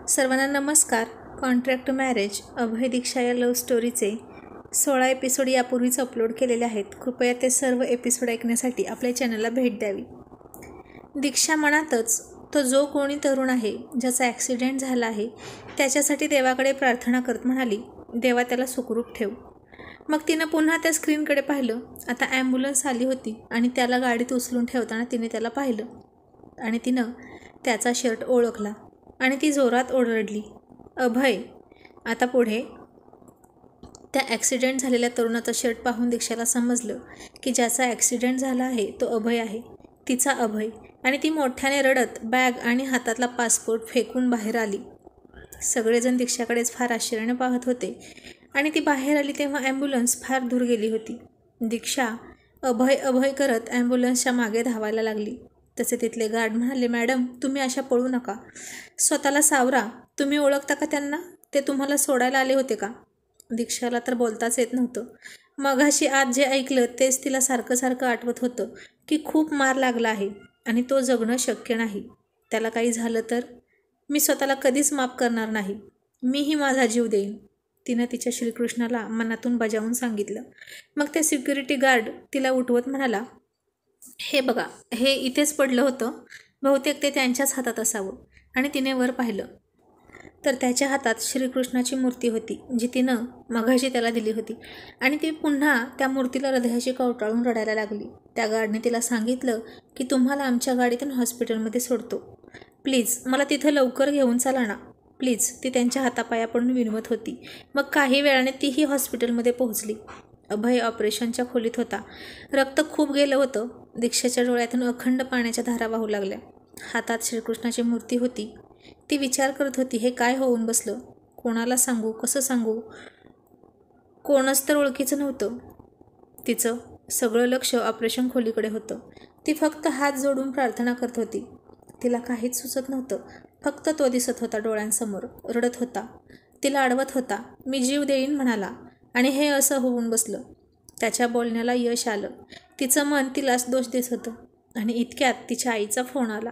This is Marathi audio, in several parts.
सर्वांना नमस्कार. कॉन्ट्रॅक्ट मॅरेज अभय दीक्षा या लव्ह स्टोरीचे 16 एपिसोड यापूर्वीच अपलोड केलेले आहेत. कृपया ते सर्व एपिसोड ऐकण्यासाठी आपल्या चॅनलला भेट द्यावी. दीक्षा मनातच तो जो कोणी तरुण आहे ज्याचा ॲक्सिडेंट झाला आहे त्याच्यासाठी देवाकडे प्रार्थना करत म्हणाली, देवा त्याला सुखरूप ठेव. मग तिनं पुन्हा त्या स्क्रीनकडे पाहिलं. आता ॲम्ब्युलन्स आली होती आणि त्याला गाडीत उचलून ठेवताना तिने त्याला पाहिलं आणि तिनं त्याचा शर्ट ओळखला आणि ती जोरात ओरडली, अभय. आता पुढे त्या ॲक्सिडेंट झालेल्या तरुणाचा शर्ट पाहून दीक्षाला समजलं की ज्याचा ॲक्सिडेंट झाला आहे तो अभय आहे, तिचा अभय. आणि ती मोठ्याने रडत बॅग आणि हातातला पासपोर्ट फेकून बाहेर आली. सगळेजण दीक्षाकडेच फार आश्चर्याने पाहत होते आणि ती बाहेर आली तेव्हा ॲम्ब्युलन्स फार दूर गेली होती. दीक्षा अभय अभय करत ॲम्ब्युलन्सच्या मागे धावायला लागली. तसे तिथले गार्ड म्हणाले, मॅडम तुम्ही अशा पळू नका, स्वतःला सावरा. तुम्ही ओळखता का त्यांना? ते तुम्हाला सोडायला आले होते का? दीक्षाला तर बोलताच येत नव्हतं. मघाशी आज जे ऐकलं तेच तिला सारखं सारखं आठवत होतं की खूप मार लागला आहे आणि तो जगणं शक्य नाही. त्याला काही झालं तर मी स्वतःला कधीच माफ करणार नाही. मीही माझा जीव देईन, तिनं तिच्या श्रीकृष्णाला मनातून बजावून सांगितलं. मग ते सिक्युरिटी गार्ड तिला उठवत म्हणाला, हे बघा, हे इथेच पडलं होतं, बहुतेक ते त्यांच्याच हातात असावं. आणि तिने वर पाहिलं तर त्याच्या हातात श्रीकृष्णाची मूर्ती होती जी तिनं मघाशी त्याला दिली होती. आणि ती पुन्हा त्या मूर्तीला हृदयाशी कवटाळून रडायला लागली. त्या गार्डने तिला सांगितलं की तुम्हाला आमच्या गाडीतून हॉस्पिटलमध्ये सोडतो, प्लीज मला तिथं लवकर घेऊन चला ना, प्लीज. ती त्यांच्या हातापाया पडून विनवत होती. मग काही वेळाने तीही हॉस्पिटलमध्ये पोहोचली. अभय ऑपरेशनच्या खोलीत होता. रक्त खूप गेलं होतं. दीक्षाच्या डोळ्यातून अखंड पाण्याच्या धारा वाहू लागल्या. हातात श्रीकृष्णाची मूर्ती होती. ती विचार करत होती, हे काय होऊन बसलं? कोणाला सांगू, कसं सांगू? कोणच तर ओळखीचं नव्हतं. तिचं सगळं लक्ष ऑपरेशन खोलीकडे होतं. ती फक्त हात जोडून प्रार्थना करत होती. तिला काहीच सुचत नव्हतं. फक्त तो दिसत होता डोळ्यांसमोर, रडत होता, तिला अडवत होता, मी जीव देईन म्हणाला. आणि हे असं होऊन बसलं. त्याच्या बोलण्याला यश आलं. तिचं मन तिलाच दोष देत होतं. आणि इतक्यात तिच्या आईचा फोन आला.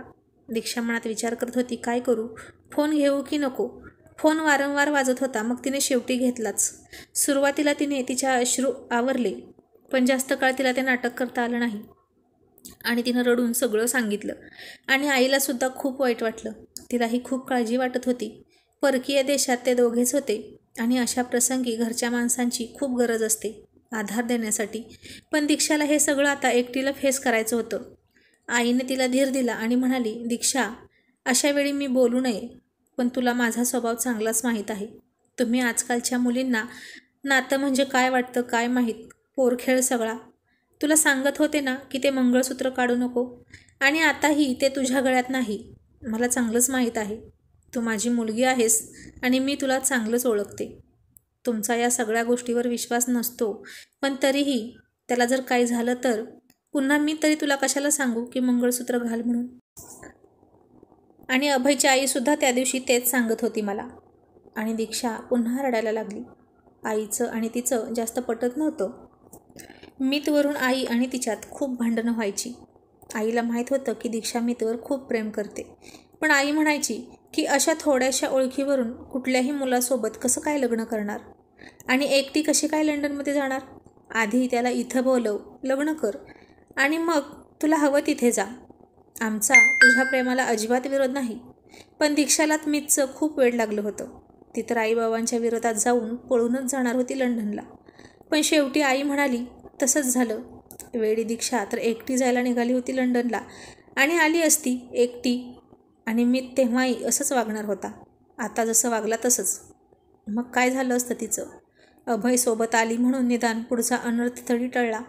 दीक्षा मनात विचार करत होती, काय करू? फोन घेऊ की नको? फोन वारंवार वाजत होता. मग तिने शेवटी घेतलाच. सुरुवातीला तिने तिच्या अश्रू आवरले, पण जास्त काळ तिला ते नाटक करता आलं नाही आणि तिनं रडून सगळं सांगितलं. आणि आईलासुद्धा खूप वाईट वाटलं. तिलाही खूप काळजी वाटत होती. परकीय देशात ते दोघेच होते आणि अशा प्रसंगी घरच्या माणसांची खूप गरज असते आधार देण्यासाठी. पण दीक्षाला हे सगळं आता एकटीला फेस करायचं होतं. आईने तिला धीर दिला आणि म्हणाली, दीक्षा, अशा वेळी मी बोलू नये, पण तुला माझा स्वभाव चांगलाच माहीत आहे. तुम्ही आजकालच्या मुलींना नातं म्हणजे काय वाटतं काय माहीत, पोरखेळ सगळा. तुला सांगत होते ना की ते मंगळसूत्र काढू नको, आणि आताही ते तुझ्या गळ्यात नाही. मला चांगलंच माहीत आहे. तू माझी मुलगी आहेस आणि मी तुला चांगलंच ओळखते. तुमचा या सगळ्या गोष्टीवर विश्वास नसतो, पण तरीही त्याला जर काही झालं तर पुन्हा मी तरी तुला कशाला सांगू की मंगळसूत्र घाल म्हणून? आणि अभयची आईसुद्धा त्या दिवशी तेच सांगत होती मला. आणि दीक्षा पुन्हा रडायला लागली. आईचं आणि तिचं जास्त पटत नव्हतं. मीतवरून आई आणि तिच्यात खूप भांडणं व्हायची. आईला माहीत होतं की दीक्षा मीतवर खूप प्रेम करते, पण आई म्हणायची की अशा थोड्याशा ओळखीवरून कुठल्याही मुलासोबत कसं काय लग्न करणार, आणि एकटी कशी काय लंडनमध्ये जाणार? आधी त्याला इथं बोलव, लग्न कर, आणि मग तुला हवं तिथे जा. आमचा तुझ्या प्रेमाला अजिबात विरोध नाही, पण दीक्षालाच मीतचं खूप वेळ लागलं होतं. ती तर आईबाबांच्या विरोधात जाऊन पळूनच जाणार होती लंडनला. पण शेवटी आई म्हणाली तसंच झालं. वेळी दीक्षा तर एकटी जायला निघाली होती लंडनला, आणि आली असती एकटी, आणि मीत तेव्हाही असंच वागणार होता, आता जसं वागला तसंच. मग काय झालं असतं तिचं? अभय सोबत आली म्हणून निदान पुढचा अनर्थ तरी टळला.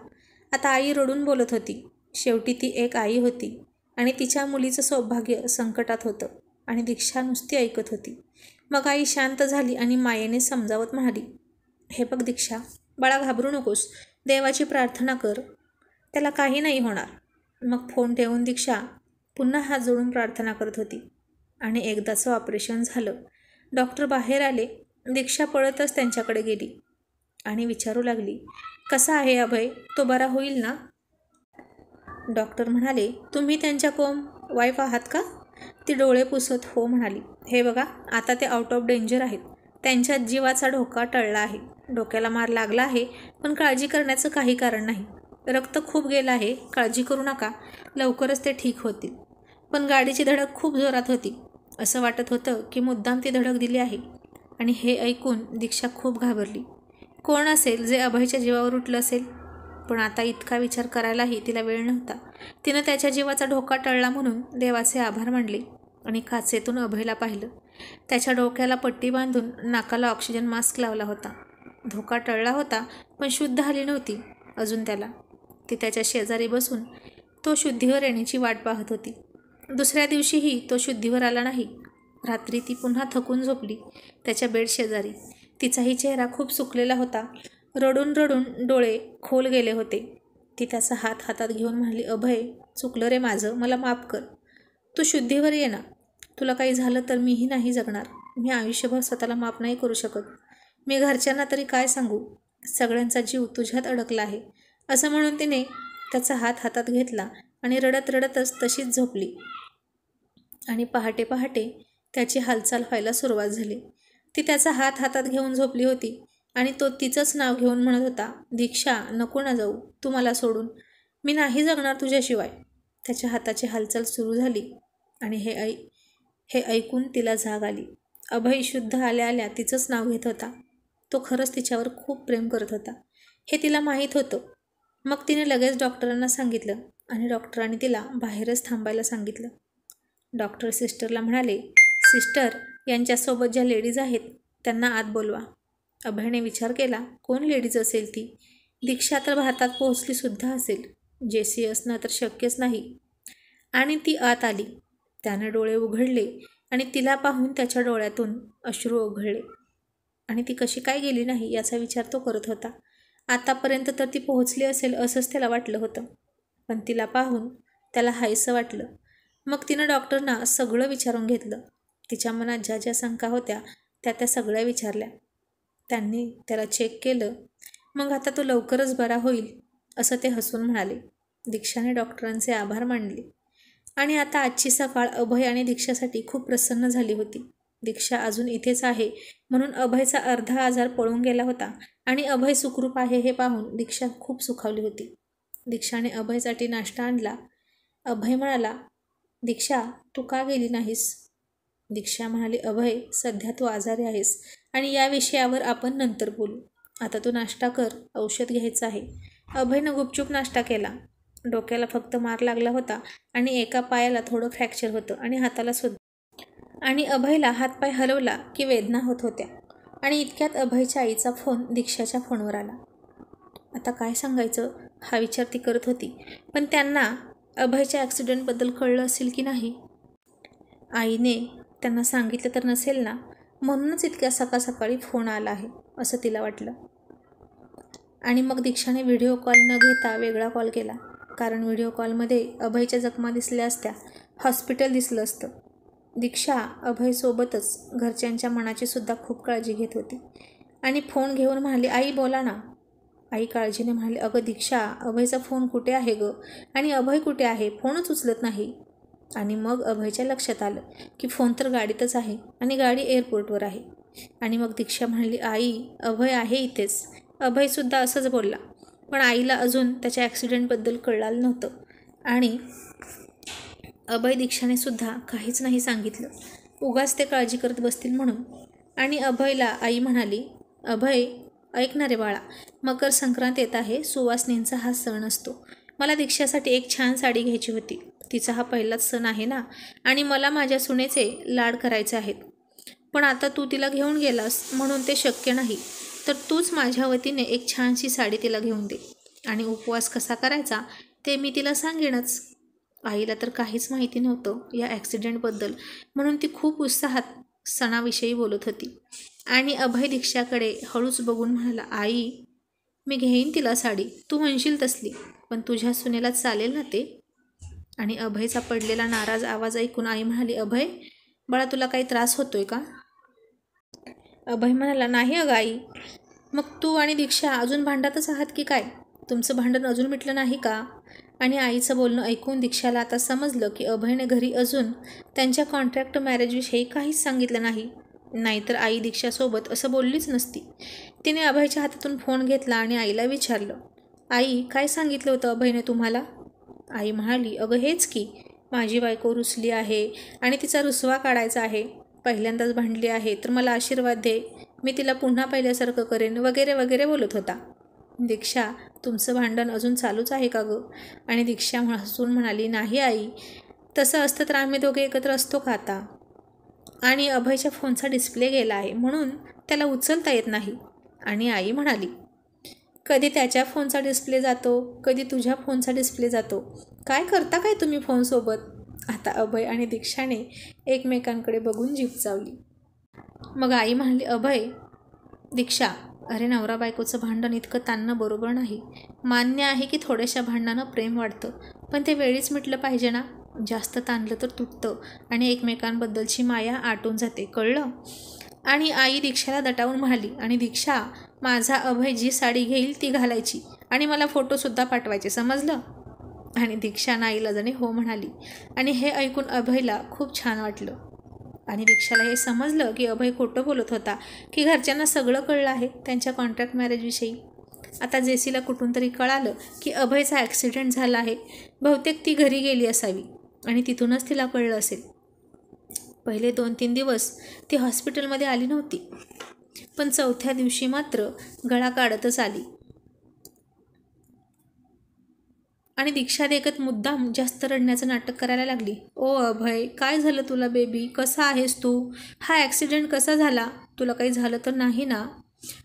आता आई रडून बोलत होती. शेवटी ती एक आई होती आणि तिच्या मुलीचं सौभाग्य संकटात होतं, आणि दीक्षा नुसती ऐकत होती. मग आई शांत झाली आणि मायेने समजावत म्हणाली, हे बघ दीक्षा, बाळा, घाबरू नकोस, देवाची प्रार्थना कर, त्याला काही नाही होणार. मग फोन ठेवून दीक्षा पुन्हा हात जोडून प्रार्थना करत होती. आणि एकदाचं ऑपरेशन झालं. डॉक्टर बाहेर आले. दीक्षा पळतच त्यांच्याकडे गेली आणि विचारू लागली, कसा आहे अभय? तो बरा होईल ना? डॉक्टर म्हणाले, तुम्ही त्यांच्या वाईफ आहात का? ती डोळे पुसत हो म्हणाली. हे बघा, आता ते आउट ऑफ डेंजर आहेत. त्यांच्या जीवाचा धोका टळला आहे. डोक्याला मार लागला आहे, पण काळजी करण्याचं काही कारण नाही. रक्त खूप गेलं आहे, काळजी करू नका, लवकरच ते ठीक होतील. पण गाडीची धडक खूप जोरात होती. असं वाटत होतं की मुद्दाम ती धडक दिली आहे. आणि हे ऐकून दीक्षा खूप घाबरली. कोण असेल जे अभयच्या जीवावर उठलं असेल? पण आता इतका विचार करायलाही तिला वेळ नव्हता. तिनं त्याच्या जीवाचा धोका टळला म्हणून देवाचे आभार मानले आणि काचेतून अभयला पाहिलं. त्याच्या डोक्याला पट्टी बांधून नाकाला ऑक्सिजन मास्क लावला होता. धोका टळला होता, पण शुद्ध आली नव्हती अजून त्याला. ती त्याच्या शेजारी बसून तो शुद्धीवर येण्याची वाट पाहत होती. दुसऱ्या दिवशीही तो शुद्धीवर आला नाही. रात्री ती पुन्हा थकून झोपली त्याच्या बेड शेजारी. तिचाही चेहरा खूप सुकलेला होता. रडून रडून डोळे खोल गेले होते. ती त्याचा हात हातात घेऊन म्हणाली, अभय, चुकलं रे माझं, मला माफ कर. तू शुद्धीवर ये ना. तुला काही झालं तर मीही नाही जगणार. मी आयुष्यभर स्वतःला माफ नाही करू शकत. मी घरच्यांना तरी काय सांगू? सगळ्यांचा जीव तुझ्यात अडकला आहे. असं म्हणून तिने त्याचा हात हातात घेतला आणि रडत रडतच तशीच झोपली. आणि पहाटे पहाटे त्याची हालचाल व्हायला सुरुवात झाली. ती त्याचा हात हातात घेऊन झोपली होती आणि तो तिचंच नाव घेऊन म्हणत होता, दीक्षा, नको ना जाऊ तू मला सोडून. मी नाही जगणार तुझ्याशिवाय. त्याच्या हाताची हालचाल सुरू झाली आणि हे ऐकून तिला जाग आली. अभय शुद्ध आल्या आल्या तिचंच नाव घेत होता. तो खरंच तिच्यावर खूप प्रेम करत होता, हे तिला माहीत होतं. मग तिने लगेच डॉक्टरांना सांगितलं आणि डॉक्टरांनी तिला बाहेरच थांबायला सांगितलं. डॉक्टर सिस्टरला म्हणाले, सिस्टर, यांच्यासोबत ज्या लेडीज आहेत त्यांना आत बोलवा. अभयने विचार केला, कोण लेडीज असेल ती? दीक्षा तर भारतात पोहोचलीसुद्धा असेल. जेसी असणं तर शक्यच नाही. आणि ती आत आली. त्याने डोळे उघडले आणि तिला पाहून त्याच्या डोळ्यातून अश्रू ओघळले. आणि ती कशी काय गेली नाही याचा विचार तो करत होता. आतापर्यंत तर ती पोहोचली असेल असंच त्याला वाटलं होतं, पण तिला पाहून त्याला हायसं वाटलं. मग तिनं डॉक्टरना सगळं विचारून घेतलं. तिच्या मनात ज्या ज्या शंका होत्या त्या सगळ्या विचारल्या. त्यांनी त्याला चेक केलं. मग आता तो लवकरच बरा होईल असं ते हसून म्हणाले. दीक्षाने डॉक्टरांचे आभार मानले. आणि आता आजची सकाळ अभय आणि दीक्षासाठी खूप प्रसन्न झाली होती. दीक्षा अजून इथेच आहे म्हणून अभयचा अर्धा आजार पळून गेला होता आणि अभय सुखरूप आहे हे पाहून दीक्षा खूप सुखावली होती. दीक्षाने अभयसाठी नाश्ता आणला. अभय म्हणाला, दीक्षा, तू का गेली नाहीस? दीक्षा म्हणाली, अभय, सध्या तू आजारी आहेस आणि या विषयावर आपण नंतर बोलू. आता तू नाश्ता कर, औषध घ्यायचं आहे. अभयनं गुपचूप नाश्ता केला. डोक्याला फक्त मार लागला होता आणि एका पायाला थोडं फ्रॅक्चर होतं आणि हाताला सुद्धा. आणि अभयला हातपाय हलवला की वेदना होत होत्या. आणि इतक्यात अभयच्या आईचा फोन दीक्षाच्या फोनवर आला. आता काय सांगायचं हा विचार ती करत होती. पण त्यांना अभयच्या ॲक्सिडेंटबद्दल कळलं असेल की नाही? आईने त्यांना सांगितलं तर नसेल ना, म्हणूनच इतक्या सकाळी फोन आला आहे असं तिला वाटलं. आणि मग दीक्षाने व्हिडिओ कॉल न घेता वेगळा कॉल केला. कारण व्हिडिओ कॉलमध्ये अभयच्या जखमा दिसल्या असत्या, हॉस्पिटल दिसलं असतं. दीक्षा अभयसोबतच घरच्यांच्या मनाची सुद्धा खूप काळजी घेत होती. आणि फोन घेऊन म्हणाली, आई बोला ना. आई काळजीने म्हणाली, अगं दीक्षा, अभयचा फोन कुठे आहे गं? आणि अभय कुठे आहे? फोनच उचलत नाही. आणि मग अभयच्या लक्षात आलं की फोन तर गाडीतच आहे आणि गाडी एअरपोर्टवर आहे. आणि मग दीक्षा म्हणाली, आई, अभय आहे इथेच. अभयसुद्धा असंच बोलला. पण आईला अजून त्याच्या ॲक्सिडेंटबद्दल कळलं नव्हतं आणि अभय दीक्षाने सुद्धा काहीच नाही सांगितलं, उगाच ते काळजी करत बसतील म्हणून. आणि अभयला आई म्हणाली, अभय, ऐक ना रे बाळा, मकर संक्रांत येत आहे, सुवासिनींचा हा सण असतो. मला दीक्षासाठी एक छान साडी घ्यायची होती. तिचा हा पहिलाच सण आहे ना, आणि मला माझ्या सुनेचे लाड करायचे आहेत. पण आता तू तिला घेऊन गेलास म्हणून ते शक्य नाही. तर तूच माझ्या वतीने एक छानशी साडी तिला घेऊन दे. आणि उपवास कसा करायचा ते मी तिला सांगेनच. आईला तर काहीच माहिती नव्हतं या ॲक्सिडेंटबद्दल, म्हणून ती खूप उत्साहात सणाविषयी बोलत होती. आणि अभय दीक्षाकडे हळूच बघून म्हणाला, आई, मी घेईन तिला साडी, तू म्हणशील तसली, पण तुझ्या सुनेला चालेल ना ते? आणि अभयचा पडलेला नाराज आवाज ऐकून आई म्हणाली, अभय बाळा, तुला काही त्रास होतोय का? अभय म्हणाला, नाही अगं आई. मग तू आणि दीक्षा अजून भांडतच आहात की काय? तुमचं भांडण अजून मिटलं नाही का? आणि आईचं बोलणं ऐकून दीक्षाला आता समजलं की अभयने घरी अजून त्यांच्या कॉन्ट्रॅक्ट मॅरेजविषयी काहीच सांगितलं नाही. नाहीतर आई दीक्षासोबत असं बोललीच नसती. तिने अभयच्या हातातून फोन घेतला आणि आईला विचारलं, आई काय सांगितलं होतं अभयने तुम्हाला? आई म्हणाली, अगं हेच की, माझी बायको रुसली आहे आणि तिचा रुसवा काढायचा आहे. पहिल्यांदाच भांडली आहे तर मला आशीर्वाद दे, मी तिला पुन्हा पहिल्यासारखं करेन वगैरे वगैरे बोलत होता. दीक्षा, तुमचं भांडण अजून चालूच आहे का गं? आणि दीक्षा हसून म्हणाली, नाही आई, तसं असतं तर आम्ही दोघे एकत्र असतो का आता? आणि अभयच्या फोनचा डिस्प्ले गेला आहे म्हणून त्याला उचलता येत नाही. आणि आई म्हणाली, कधी त्याच्या फोनचा डिस्प्ले जातो, कधी तुझ्या फोनचा डिस्प्ले जातो. काय करता काय तुम्ही फोनसोबत? आता अभय आणि दीक्षाने एकमेकांकडे बघून जीभ चावली. मग आई म्हणाली, अभय, दीक्षा, अरे नवरा बायकोचं भांडण इतकं ताणणं बरोबर नाही. मान्य आहे की थोड्याशा भांडणानं प्रेम वाढतं, पण ते वेळीच मिटलं पाहिजे ना. जास्त ताणलं तर तुटतं आणि एकमेकांबद्दलची माया आटून जाते, कळलं? आणि आई दीक्षाला दटावून म्हणाली, आणि दीक्षा, माझा अभय जी साडी घेईल ती घालायची आणि मला फोटोसुद्धा पाठवायचे, समजलं? आणि दीक्षा नाईलाजाने हो म्हणाली. आणि हे ऐकून अभयला खूप छान वाटलं. आणि दीक्षाला हे समजलं की अभय खोटं बोलत होता, की घरच्यांना सगळं कळलं आहे त्यांच्या कॉन्ट्रॅक्ट मॅरेजविषयी. आता जेसीला कुठून तरी कळालं की अभयचा ॲक्सिडेंट झाला आहे. बहुतेक ती घरी गेली असावी आणि तिथूनच तिला कळलं असेल. पहिले 2-3 दिवस ती हॉस्पिटलमध्ये आली नव्हती, पण चौथ्या दिवशी मात्र गळा काढतच आली. आणि दीक्षा देखत मुद्दाम जास्त रडण्याचं नाटक करायला लागली. ओ अभय, काय झालं तुला बेबी? कसा आहेस तू? हा ॲक्सिडेंट कसा झाला? तुला काही झालं तर नाही ना?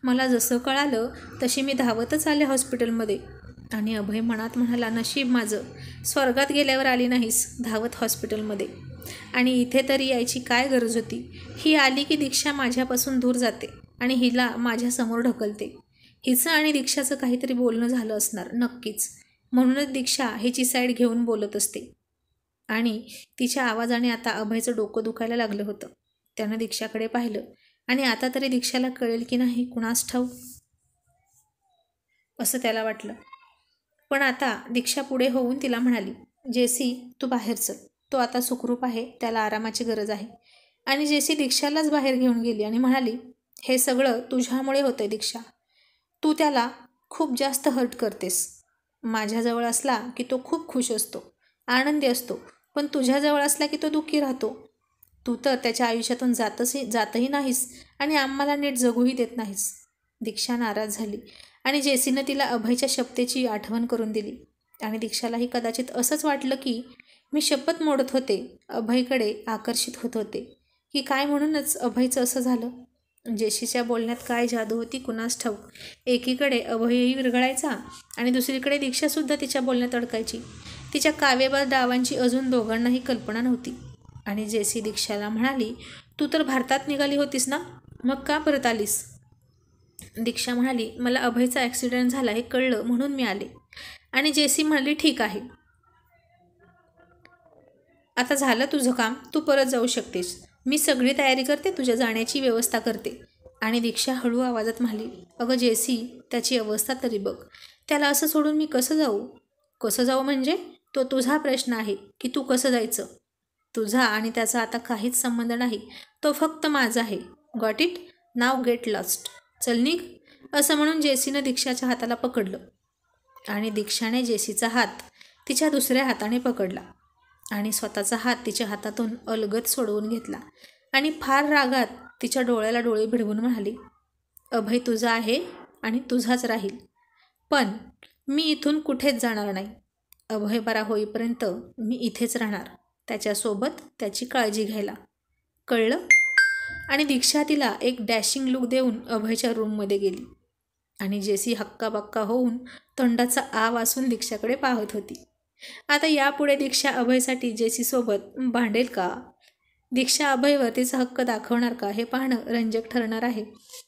मला जसं कळालं तशी मी धावतच आले हॉस्पिटलमध्ये. आणि अभय मनात म्हणाला, नशीब माझं, स्वर्गात गेल्यावर आली नाहीस धावत हॉस्पिटलमध्ये. आणि इथे तरी यायची काय गरज होती? ही आली की दीक्षा माझ्यापासून दूर जाते आणि हिला माझ्यासमोर ढकलते. हिचं आणि दीक्षाचं काहीतरी बोलणं झालं असणार नक्कीच, म्हणूनच दीक्षा हिची साईड घेऊन बोलत असते. आणि तिच्या आवाजाने आता अभयचं डोकं दुखायला लागलं होतं. त्यानं दीक्षाकडे पाहिलं आणि आता तरी दीक्षाला कळेल की नाही कुणास ठाऊक, असं त्याला वाटलं. पण आता दीक्षा पुढे होऊन तिला म्हणाली, जेसी, तू बाहेर चल, तो आता सुखरूप आहे, त्याला आरामाची गरज आहे. आणि जेसी दीक्षालाच बाहेर घेऊन गेली आणि म्हणाली, हे सगळं तुझ्यामुळे होतंय दीक्षा, तू त्याला खूप जास्त हर्ट करतेस. माझ्याजवळ असला की तो खूप खुश असतो, आनंदी असतो, पण तुझ्याजवळ असला की तो दुःखी राहतो. तू तर त्याच्या आयुष्यातून जातही नाहीस आणि आम्हाला नीट जगूही देत नाहीस. दीक्षा नाराज झाली आणि जेसीनं तिला अभयच्या शपथेची आठवण करून दिली. आणि दीक्षालाही कदाचित असंच वाटलं की मी शपथ मोडत होते, अभयकडे आकर्षित होत होते की काय, म्हणूनच अभयचं असं झालं. जेसीच्या बोलण्यात काय जादू होती कुणास ठाऊक. एकीकडे अभयही विरघळायचा आणि दुसरीकडे दीक्षासुद्धा तिच्या बोलण्यात अडकायची. तिच्या काव्यबाद डावांची अजून दोघांनाही कल्पना नव्हती. आणि जेसी दीक्षाला म्हणाली, तू तर भारतात निघाली होतीस ना, मग का परत आलीस? दीक्षा म्हणाली, मला अभयचा ॲक्सिडेंट झाला हे कळलं म्हणून मी आले. आणि जेसी म्हणाली, ठीक आहे, आता झालं तुझं काम, तू परत जाऊ शकतेस. मी सगळी तयारी करते, तुझ्या जाण्याची व्यवस्था करते. आणि दीक्षा हळू आवाजात म्हणाली, अगं जेसी, त्याची अवस्था तरी बघ, त्याला असं सोडून मी कसं जाऊ? कसं जाऊ म्हणजे? तो तुझा प्रश्न आहे की तू कसं जायचं. तुझा आणि त्याचा आता काहीच संबंध नाही, तो फक्त माझा आहे. Got it? Now get lost. चल निघ. असं म्हणून जेसीनं दीक्षाच्या हाताला पकडलं आणि दीक्षाने जेसीचा हात तिच्या दुसऱ्या हाताने पकडला आणि स्वतःचा हात तिच्या हातातून अलगद सोडवून घेतला. आणि फार रागात तिच्या डोळ्याला डोळे भिडवून म्हणाली, अभय तुझा आहे आणि तुझाच राहील, पण मी इथून कुठेच जाणार नाही. अभय बरा होईपर्यंत मी इथेच राहणार, त्याच्यासोबत त्याची काळजी घ्यायला, कळलं? आणि दीक्षा तिला एक डॅशिंग लुक देऊन अभयच्या रूममध्ये गेली. आणि जेसी हक्काबक्का होऊन तोंडाचा आ वासून दीक्षाकडे पाहत होती. आता यापुढे दीक्षा अभयसाठी जेसीसोबत भांडेल का? दीक्षा अभयवर तिचा हक्क दाखवणार का? हे पाहणं रंजक ठरणार आहे.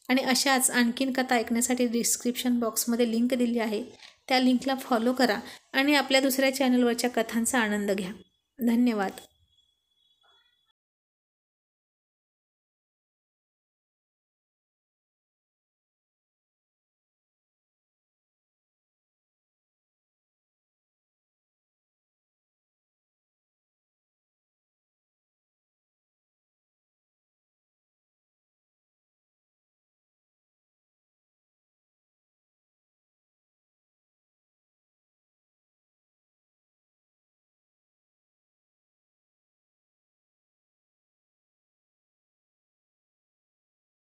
आणि अशाच आणखीन कथा ऐकण्यासाठी डिस्क्रिप्शन बॉक्समध्ये लिंक दिली आहे, त्या लिंकला फॉलो करा आणि आपल्या दुसऱ्या चॅनलवरच्या कथांचा आनंद घ्या. धन्यवाद.